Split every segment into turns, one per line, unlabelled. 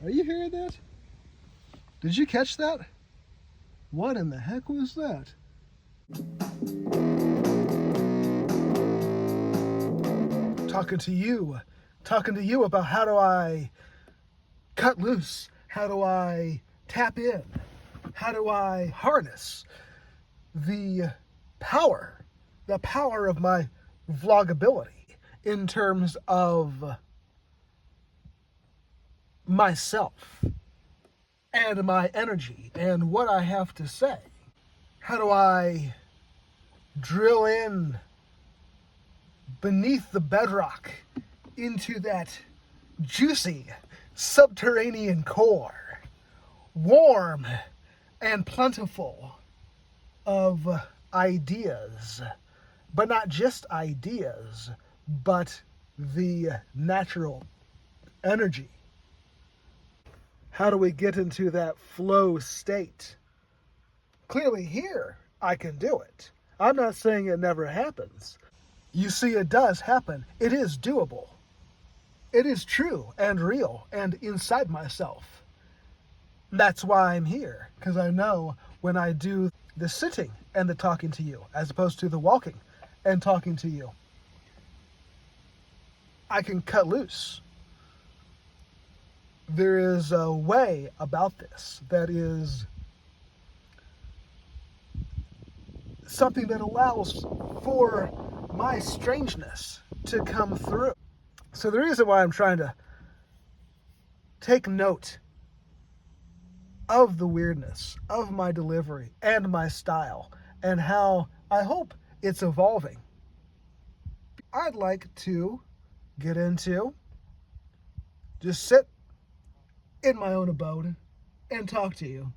Are you hearing that? Did you catch that? What in the heck was that? Talking to you about how do I cut loose? How do I tap in? How do I harness the power of my vlogability in terms of myself and my energy and what I have to say? How do I drill in beneath the bedrock into that juicy subterranean core, warm and plentiful of ideas, but not just ideas, but the natural energy? How do we get into that flow state? Clearly here, I can do it. I'm not saying it never happens. You see, it does happen. It is doable. It is true and real and inside myself. That's why I'm here, because I know when I do the sitting and the talking to you, as opposed to the walking and talking to you, I can cut loose. There is a way about this that is something that allows for my strangeness to come through. So the reason why I'm trying to take note of the weirdness of my delivery and my style and how I hope it's evolving, I'd like to get into just sit in my own abode and talk to you.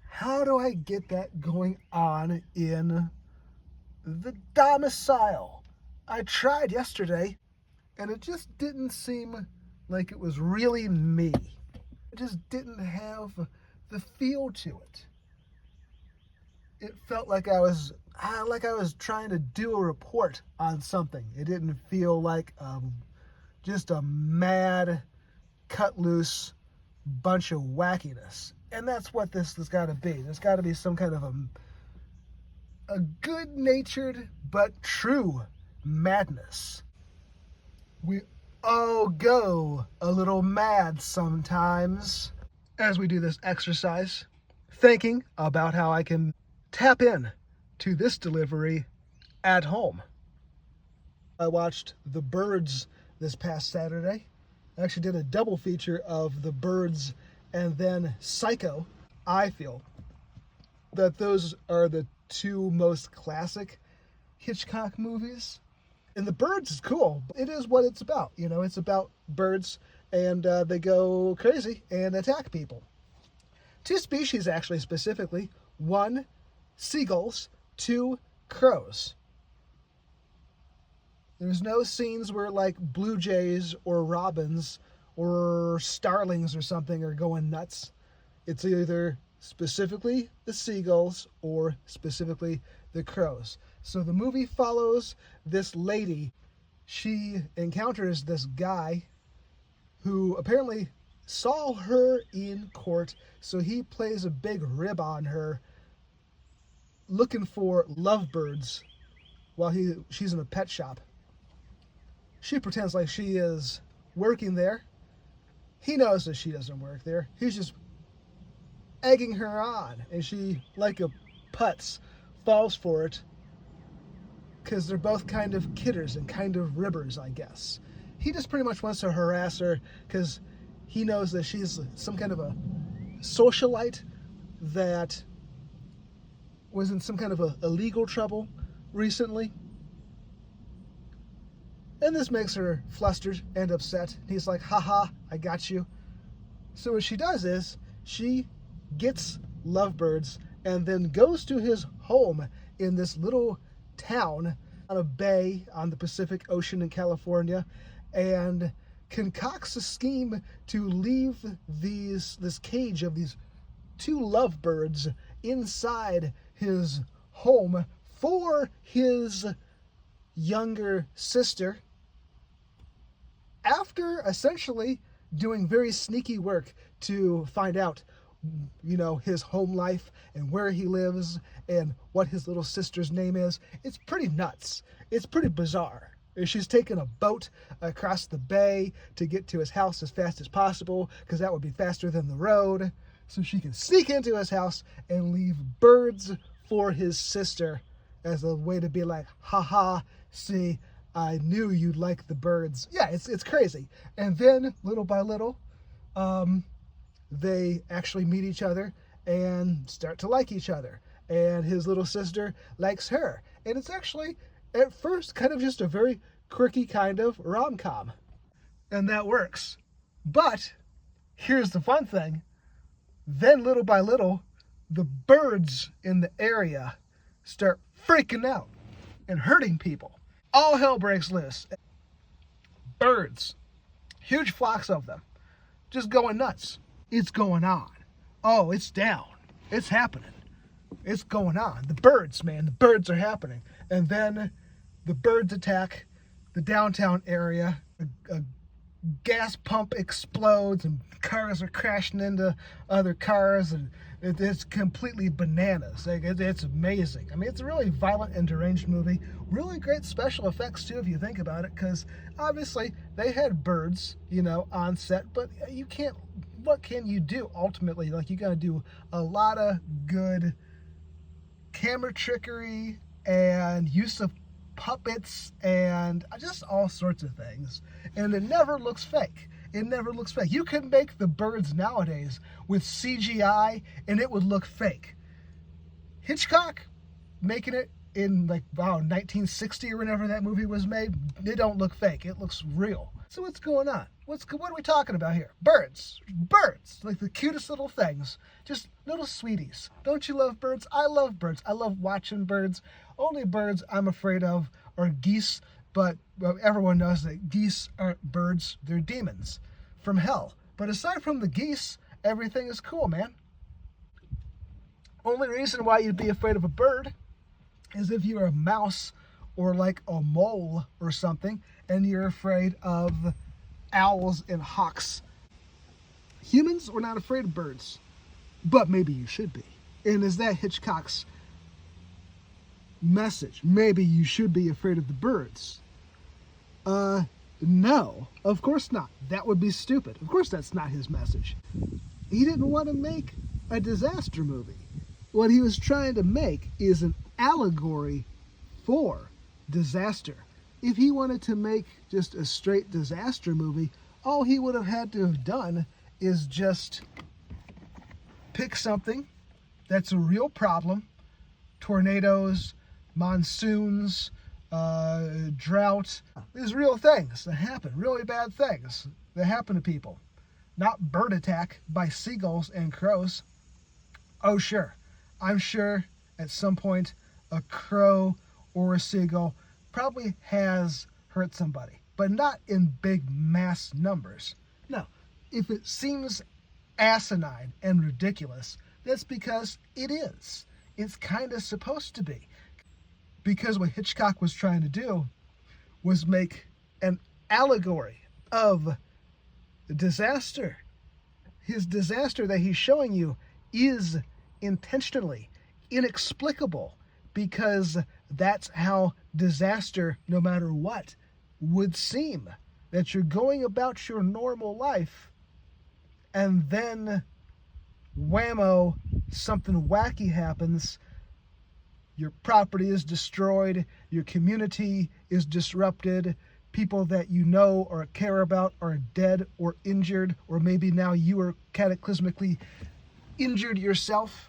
How do I get that going on in the domicile? I tried yesterday and it just didn't seem like it was really me. It just didn't have the feel to it. It felt like I was trying to do a report on something. It didn't feel like just a mad, cut loose bunch of wackiness. And that's what this has got to be. There's got to be some kind of a good-natured but true madness. We all go a little mad sometimes as we do this exercise, thinking about how I can tap in to this delivery at home. I watched The Birds this past Saturday. I actually did a double feature of The Birds and then Psycho. I feel that those are the two most classic Hitchcock movies. And The Birds is cool. It is what it's about. You know, it's about birds and they go crazy and attack people. Two species, actually, specifically. One, seagulls. Two, crows. There's no scenes where like blue jays or robins or starlings or something are going nuts. It's either specifically the seagulls or specifically the crows. So the movie follows this lady. She encounters this guy who apparently saw her in court, so he plays a big rib on her looking for lovebirds while she's in a pet shop. She pretends like she is working there. He knows that she doesn't work there. He's just egging her on, and she, like a putz, falls for it because they're both kind of kidders and kind of ribbers, I guess. He just pretty much wants to harass her because he knows that she's some kind of a socialite that was in some kind of illegal trouble recently. And this makes her flustered and upset. He's like, haha, I got you. So what she does is she gets lovebirds and then goes to his home in this little town on a bay on the Pacific Ocean in California and concocts a scheme to leave this cage of these two lovebirds inside his home for his younger sister, after essentially doing very sneaky work to find out, his home life and where he lives and what his little sister's name is. It's pretty nuts. It's pretty bizarre. She's taken a boat across the bay to get to his house as fast as possible, because that would be faster than the road, so she can sneak into his house and leave birds for his sister as a way to be like, haha, see, I knew you'd like the birds. Yeah, it's crazy. And then, little by little, they actually meet each other and start to like each other. And his little sister likes her. And it's actually, at first, kind of just a very quirky kind of rom-com. And that works. But here's the fun thing. Then, little by little, the birds in the area start freaking out and hurting people. All hell breaks loose. Birds, huge flocks of them, just going nuts. It's going on. Oh, it's down. It's happening. It's going on. The birds, man, the birds are happening. And then the birds attack the downtown area. A gas pump explodes and cars are crashing into other cars, and it's completely bananas. Like, it's amazing. I mean, it's a really violent and deranged movie. Really great special effects too, if you think about it, because obviously they had birds, on set, but you can't. What can you do ultimately? Like, you gotta do a lot of good camera trickery and use of puppets and just all sorts of things. And it never looks fake. It never looks fake. You can make the birds nowadays with CGI and it would look fake. Hitchcock making it in 1960 or whenever that movie was made, it don't look fake. It looks real. So what's going on? What are we talking about here? Birds. Birds. Like the cutest little things. Just little sweeties. Don't you love birds? I love birds. I love watching birds. Only birds I'm afraid of are geese, but everyone knows that geese aren't birds. They're demons from hell. But aside from the geese, everything is cool, man. Only reason why you'd be afraid of a bird is if you're a mouse or like a mole or something, and you're afraid of owls and hawks. Humans, we're not afraid of birds, but maybe you should be. And is that Hitchcock's message? Maybe you should be afraid of the birds. No, of course not. That would be stupid. Of course that's not his message. He didn't want to make a disaster movie. What he was trying to make is an allegory for disaster. If he wanted to make just a straight disaster movie, all he would have had to have done is just pick something that's a real problem. Tornadoes, monsoons, drought. These real things that happen, really bad things that happen to people. Not bird attack by seagulls and crows. Oh, sure. I'm sure at some point a crow or a seagull probably has hurt somebody, but not in big mass numbers. No, if it seems asinine and ridiculous, that's because it is. It's kind of supposed to be. Because what Hitchcock was trying to do was make an allegory of disaster. His disaster that he's showing you is intentionally inexplicable, because that's how disaster, no matter what, would seem. That you're going about your normal life, and then whammo, something wacky happens. Your property is destroyed, your community is disrupted, people that you know or care about are dead or injured, or maybe now you are cataclysmically injured yourself.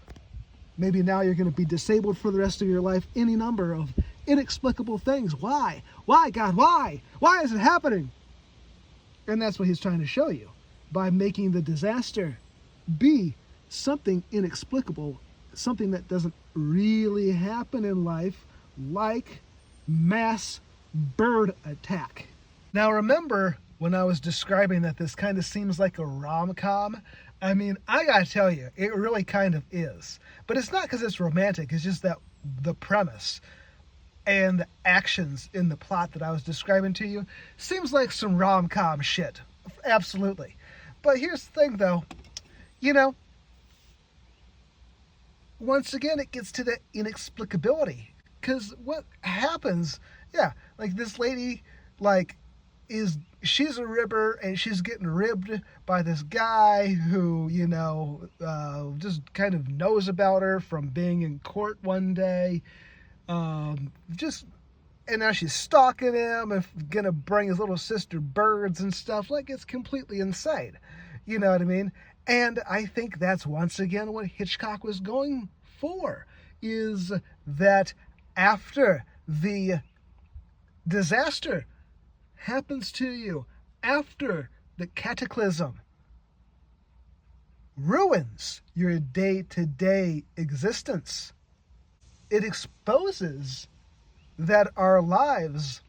Maybe now you're going to be disabled for the rest of your life. Any number of inexplicable things. Why? Why, God? Why? Why is it happening? And that's what he's trying to show you by making the disaster be something inexplicable, something that doesn't really happen in life, like mass bird attack. Now remember when I was describing that this kind of seems like a rom-com? I mean, I gotta tell you, it really kind of is. But it's not because it's romantic, it's just that the premise and the actions in the plot that I was describing to you seems like some rom-com shit. Absolutely. But here's the thing though, You know, once again, it gets to the inexplicability. Because what happens, yeah, like this lady, like, she's a ribber and she's getting ribbed by this guy who, just kind of knows about her from being in court one day. And now she's stalking him and gonna bring his little sister birds and stuff. Like, it's completely insane. You know what I mean? And I think that's once again what Hitchcock was going for, is that after the disaster happens to you, after the cataclysm ruins your day-to-day existence, it exposes that our lives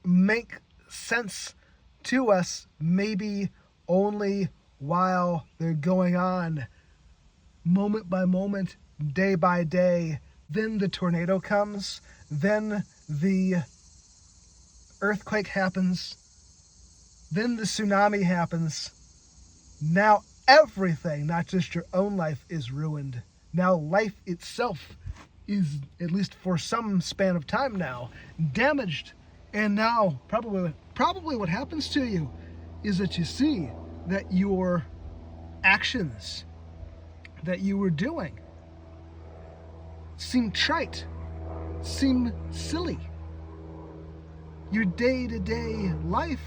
make sense to us maybe only while they're going on, moment by moment, day by day. Then the tornado comes, then the earthquake happens, then the tsunami happens. Now everything, not just your own life, is ruined. Now life itself is, at least for some span of time now, damaged. And now probably what happens to you is that you see that your actions that you were doing seem trite, seem silly. Your day-to-day life,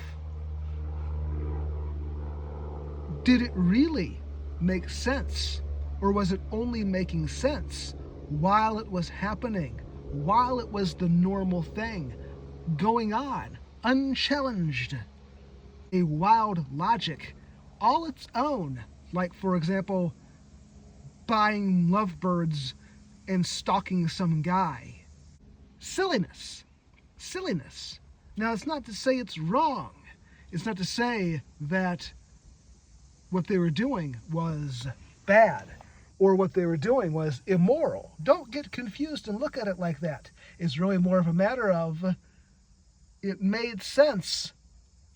did it really make sense? Or was it only making sense while it was happening, while it was the normal thing going on, unchallenged? A wild logic, all its own, like, for example, buying lovebirds and stalking some guy. Silliness. Now, it's not to say it's wrong. It's not to say that what they were doing was bad or what they were doing was immoral. Don't get confused and look at it like that. It's really more of a matter of it made sense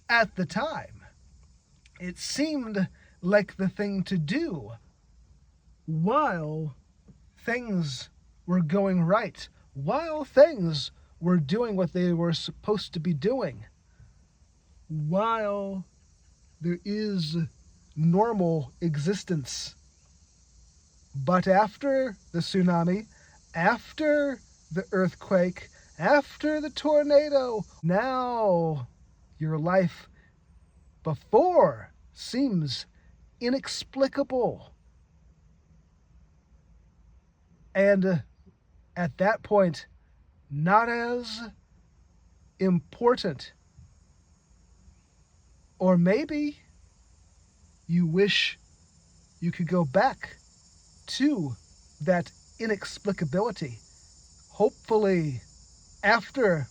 at the time. It seemed like the thing to do while things were going right, while things were doing what they were supposed to be doing, while there is normal existence. But after the tsunami, after the earthquake, after the tornado, now your life before seems inexplicable. And at that point, not as important. Or maybe you wish you could go back to that inexplicability. Hopefully, after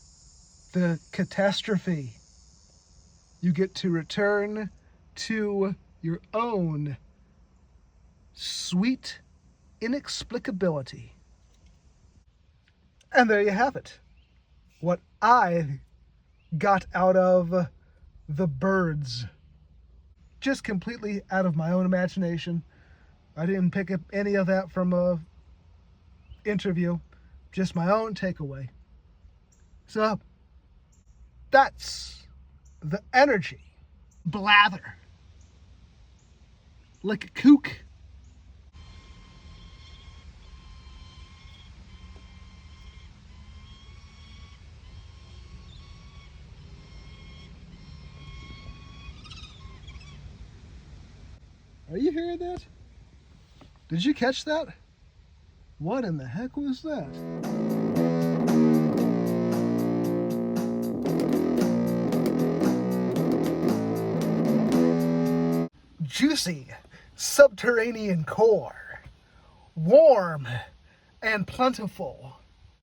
the catastrophe, you get to return to your own sweet inexplicability. And there you have it. What I got out of the birds. Just completely out of my own imagination. I didn't pick up any of that from a interview. Just my own takeaway. So, that's the energy. Blather. Like a kook. Are you hearing that? Did you catch that? What in the heck was that? Juicy subterranean core, warm and plentiful.